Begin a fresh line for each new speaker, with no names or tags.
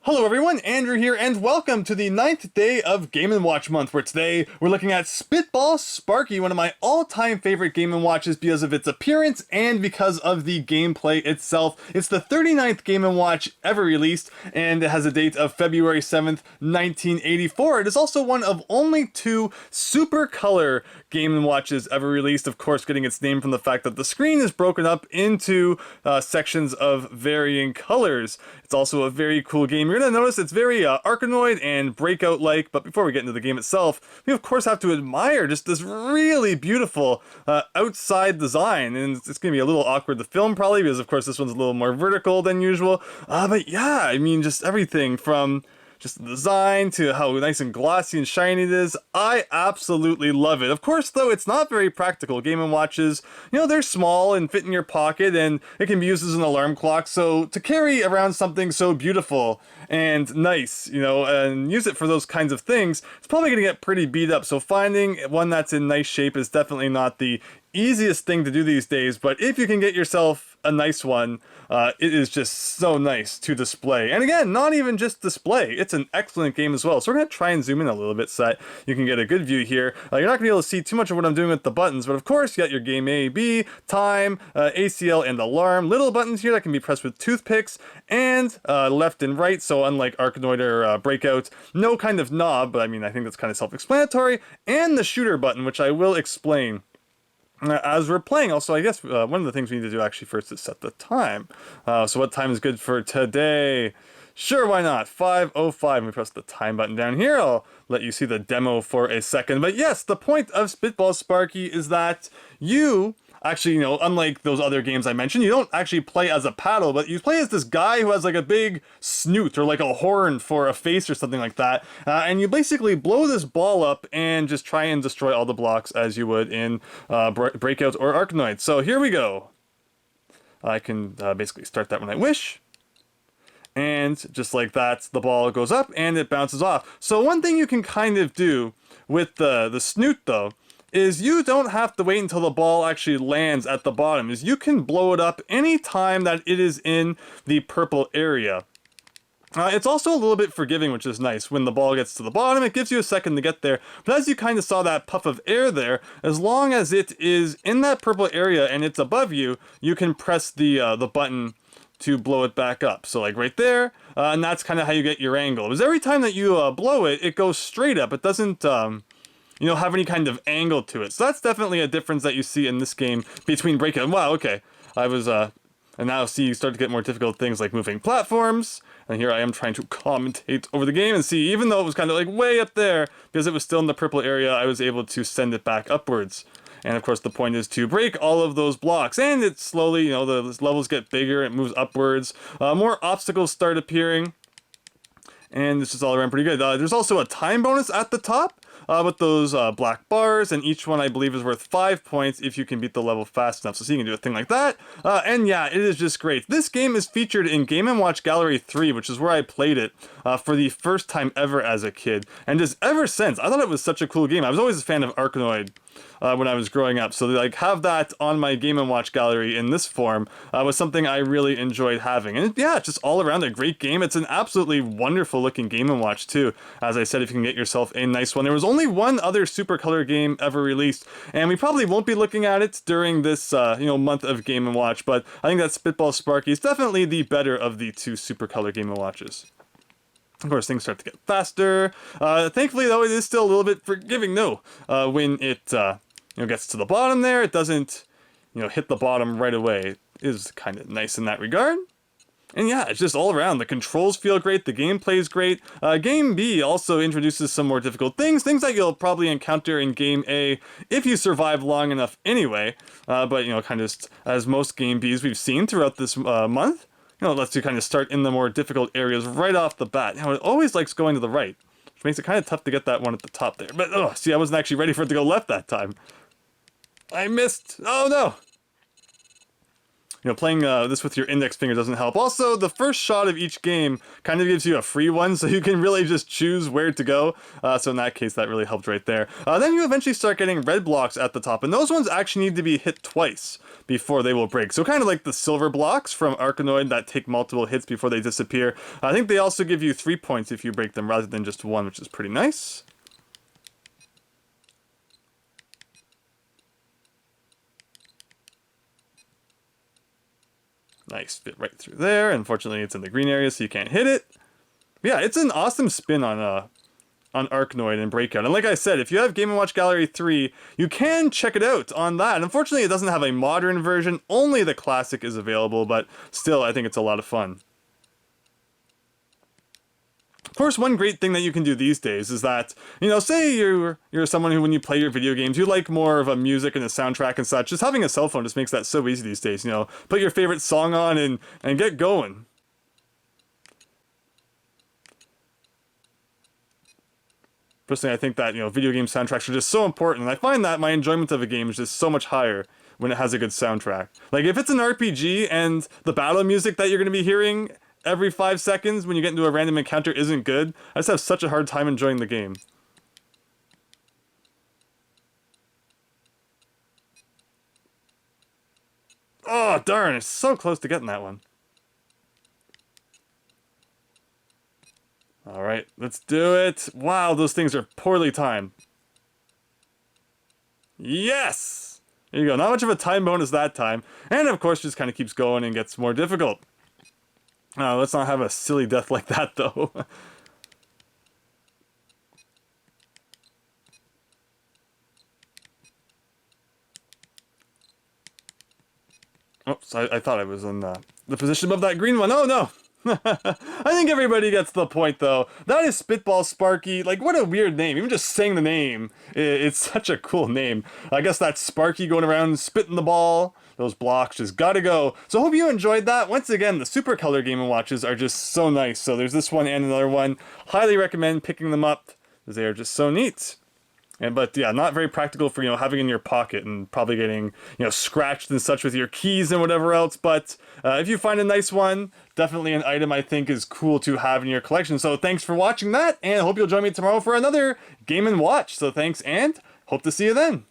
Hello everyone, Andrew here, and welcome to the 9th day of Game & Watch month, where today we're looking at Spitball Sparky, one of my all-time favorite Game & Watches because of its appearance and because of the gameplay itself. It's the 39th Game & Watch ever released, and it has a date of February 7th, 1984. It is also one of only two Super Color Game & Watches ever released, of course getting its name from the fact that the screen is broken up into sections of varying colors. It's also a very cool game. You're going to notice it's very Arkanoid and Breakout-like, but before we get into the game itself, we of course have to admire just this really beautiful outside design, and it's going to be a little awkward to film probably, because of course this one's a little more vertical than usual, but yeah, I mean just everything from just the design to how nice and glossy and shiny it is. I absolutely love it. Of course, though, it's not very practical. Game & Watches, you know, they're small and fit in your pocket, and it can be used as an alarm clock. So to carry around something so beautiful and nice, you know, and use it for those kinds of things, it's probably going to get pretty beat up. So finding one that's in nice shape is definitely not the easiest thing to do these days, but if you can get yourself a nice one, it is just so nice to display. And again, not even just display, it's an excellent game as well. So we're going to try and zoom in a little bit so that you can get a good view here. You're not going to be able to see too much of what I'm doing with the buttons, but of course you got your game A, B, time, ACL, and alarm. Little buttons here that can be pressed with toothpicks, and left and right, so unlike Arkanoid or Breakout, no kind of knob, but I mean I think that's kind of self-explanatory, and the shooter button, which I will explain as we're playing. Also, I guess one of the things we need to do actually first is set the time. So what time is good for today? Sure, why not? 5:05. We press the time button down here. I'll let you see the demo for a second. But yes, the point of Spitball Sparky is that you actually, you know, unlike those other games I mentioned, you don't actually play as a paddle, but you play as this guy who has like a big snoot or like a horn for a face or something like that. And you basically blow this ball up and just try and destroy all the blocks as you would in Breakout or Arkanoid. So here we go. I can basically start that when I wish. And just like that, the ball goes up and it bounces off. So one thing you can kind of do with the snoot though, is you don't have to wait until the ball actually lands at the bottom, is you can blow it up any time that it is in the purple area. It's also a little bit forgiving, which is nice. When the ball gets to the bottom, it gives you a second to get there. But as you kind of saw that puff of air there, as long as it is in that purple area and it's above you, you can press the button to blow it back up. So like right there, and that's kind of how you get your angle. Because every time that you blow it, it goes straight up. It doesn't you know, have any kind of angle to it. So that's definitely a difference that you see in this game between Breakout. Wow, okay. I was, and now see you start to get more difficult things like moving platforms. And here I am trying to commentate over the game and see, even though it was kind of like way up there, because it was still in the purple area, I was able to send it back upwards. And of course the point is to break all of those blocks, and it slowly, you know, the levels get bigger, it moves upwards, more obstacles start appearing, and this is all around pretty good. There's also a time bonus at the top, with those black bars, and each one I believe is worth 5 points if you can beat the level fast enough. So you can do a thing like that, and yeah, it is just great. This game is featured in Game & Watch Gallery 3, which is where I played it for the first time ever as a kid, and just ever since, I thought it was such a cool game. I was always a fan of Arkanoid when I was growing up, so like have that on my Game & Watch gallery in this form was something I really enjoyed having. And yeah, just all around a great game. It's an absolutely wonderful looking Game & Watch too. As I said, if you can get yourself a nice one. There was only one other Super Color game ever released, and we probably won't be looking at it during this you know, month of Game & Watch, but I think that Spitball Sparky is definitely the better of the two Super Color Game & Watches. Of course, things start to get faster. Thankfully, though, it is still a little bit forgiving, though. When it you know, gets to the bottom there, it doesn't, you know, hit the bottom right away. It is kind of nice in that regard. And yeah, it's just all around. The controls feel great, the gameplay is great. Game B also introduces some more difficult things that you'll probably encounter in Game A if you survive long enough anyway. But, you know, kind of just as most Game Bs we've seen throughout this month, you know, it lets you kind of start in the more difficult areas right off the bat. Now, it always likes going to the right, which makes it kind of tough to get that one at the top there. But, oh, see, I wasn't actually ready for it to go left that time. I missed. Oh, no. playing this with your index finger doesn't help. Also, the first shot of each game kind of gives you a free one, so you can really just choose where to go. So in that case, that really helped right there. Then you eventually start getting red blocks at the top, and those ones actually need to be hit twice before they will break. So kind of like the silver blocks from Arkanoid that take multiple hits before they disappear. I think they also give you 3 points if you break them rather than just 1, which is pretty nice. Nice, fit right through there. Unfortunately, it's in the green area, so you can't hit it. But yeah, it's an awesome spin on Arkanoid and Breakout. And like I said, if you have Game & Watch Gallery 3, you can check it out on that. Unfortunately, it doesn't have a modern version. Only the classic is available, but still, I think it's a lot of fun. Of course, one great thing that you can do these days is that, say you're someone who, when you play your video games, you like more of a music and a soundtrack and such. Just having a cell phone just makes that so easy these days. Put your favorite song on and get going. Personally, I think that, video game soundtracks are just so important, and I find that my enjoyment of a game is just so much higher when it has a good soundtrack. Like, if it's an RPG and the battle music that you're going to be hearing every 5 seconds when you get into a random encounter isn't good, I just have such a hard time enjoying the game. Oh, darn, it's so close to getting that one. Alright, let's do it. Wow, those things are poorly timed. Yes! There you go, not much of a time bonus that time. And of course, just kind of keeps going and gets more difficult. Let's not have a silly death like that, though. Oops, I thought I was in the position above that green one. Oh, no! I think everybody gets the point, though. That is Spitball Sparky. Like, what a weird name. Even just saying the name, it's such a cool name. I guess that's Sparky going around spitting the ball. Those blocks just gotta go. So hope you enjoyed that. Once again, the Super Color Game & Watches are just so nice. So there's this one and another one. Highly recommend picking them up, because they are just so neat. But yeah, not very practical for, having in your pocket and probably getting, scratched and such with your keys and whatever else. But if you find a nice one, definitely an item I think is cool to have in your collection. So thanks for watching that, and I hope you'll join me tomorrow for another Game & Watch. So thanks, and hope to see you then.